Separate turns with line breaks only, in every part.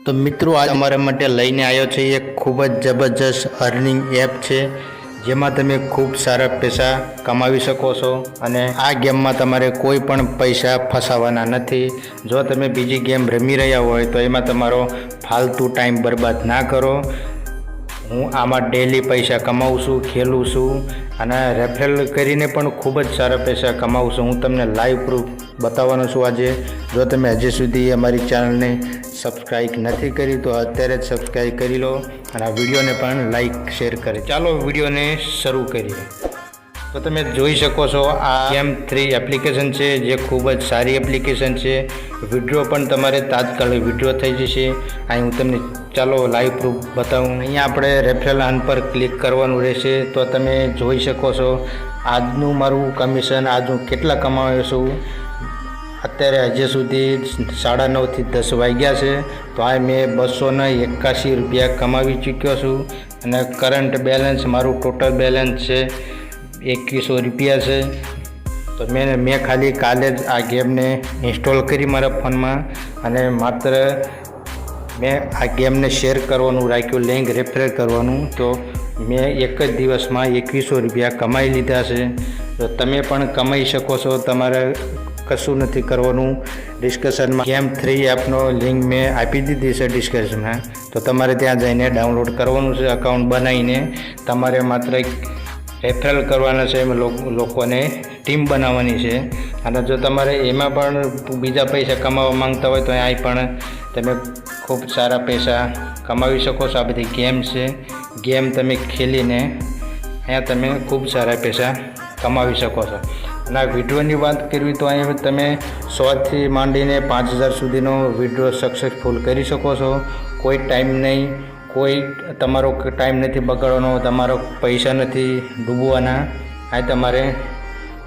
તો મિત્રો આજ અમારા માટે લઈને આવ્યો છે એક ખૂબ જ જબરજસ્ત અર્નિંગ એપ છે, જેમાં તમે ખૂબ સારા પૈસા કમાવી શકો છો અને આ ગેમમાં તમારે કોઈ પણ પૈસા ફસાવાના નથી। જો તમે બીજી ગેમ રમી રહ્યા હોય તો એમાં તમારો ફાલતુ ટાઈમ બરબાદ ના કરો। હું આમાં ડેલી પૈસા કમાઉં છું, ખેલું છું અને રેફરલ કરીને પણ ખૂબ જ સારા પૈસા કમાઉં છું। હું તમને લાઈવ પ્રૂફ બતાવવાનો છું આજે। જો તમે હજી સુધી અમારી ચેનલને સબસ્ક્રાઈબ નથી કરી તો અત્યારે જ સબસ્ક્રાઈબ કરી લો અને આ વિડીયોને પણ લાઈક શેર કરી। ચાલો વિડીયોને શરૂ કરીએ। તો તમે જોઈ શકો છો આ Game3 એપ્લિકેશન છે, જે ખૂબ જ સારી એપ્લિકેશન છે। વિડ્રો પણ તમારે તાત્કાલિક વિડ્રો થઈ જશે। અહીં હું તમને ચાલો લાઈવ પ્રૂફ બતાવું। અહીંયા આપણે રેફરલ આન પર ક્લિક કરવાનું રહેશે। તો તમે જોઈ શકો છો આજનું મારું કમિશન, આજ હું કેટલા કમાવ્યો છું। અત્યારે હજી સુધી 9:30 થી 10 વાગ્યા છે, તો આ મેં 281 રૂપિયા કમાવી ચૂક્યો છું અને કરંટ બેલેન્સ મારું ટોટલ બેલેન્સ છે 2100 રૂપિયા છે। તો મેં ખાલી કાલે જ આ ગેમને ઇન્સ્ટોલ કરી મારા ફોનમાં અને માત્ર મેં આ ગેમને શેર કરવાનું રાખ્યું, લિંક રેફર કરવાનું। તો મેં એક જ દિવસમાં 2100 રૂપિયા કમાઈ લીધા છે। તો તમે પણ કમાઈ શકો છો। તમારે કશું નથી કરવાનું। ડિસ્કશનમાં Game3 એપનો લિંક મેં આપી દીધી છે ડિસ્કશનમાં, તો તમારે ત્યાં જઈને ડાઉનલોડ કરવાનું છે। અકાઉન્ટ બનાવીને તમારે માત્ર રેફરલ કરવાના છે, લોકોને ટીમ બનાવવાની છે। અને જો તમારે એમાં પણ બીજા પૈસા કમાવા માંગતા હોય તો અહીં પણ તમે ખૂબ સારા પૈસા કમાવી શકો છો। આ બધી ગેમ છે, ગેમ તમે ખેલીને અહીંયા તમે ખૂબ સારા પૈસા કમાવી શકો છો। અને આ વિડ્રોની વાત કરવી તો અહીં તમે 100 થી માંડીને 5000 સુધીનો વિડ્રો સક્સેસફુલ કરી શકો છો। કોઈ ટાઈમ નહીં, કોઈ તમારો ટાઈમ નથી બગાડવાનો, તમારો પૈસા નથી ડૂબવાના। આ તમારે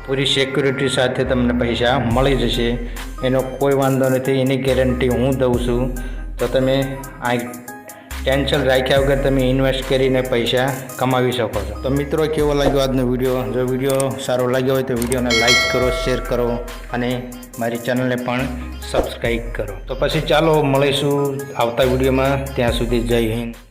પૂરી સિક્યુરિટી સાથે તમને પૈસા મળી જશે, એનો કોઈ વાંધો નથી, એની ગેરંટી હું દઉં છું। તો તમે આ ટેન્શન રાખ્યા વગર તમે ઇન્વેસ્ટ કરીને પૈસા કમાવી શકો છો। તો મિત્રો, કેવો લાગ્યો આજનો વિડીયો? જો વિડીયો સારો લાગ્યો હોય તો વિડીયોને લાઈક કરો, શેર કરો અને મારી ચેનલને પણ સબસ્ક્રાઈબ કરો। તો પછી ચાલો મળીશું આવતા વિડીયોમાં। ત્યાં સુધી જય હિન્દ।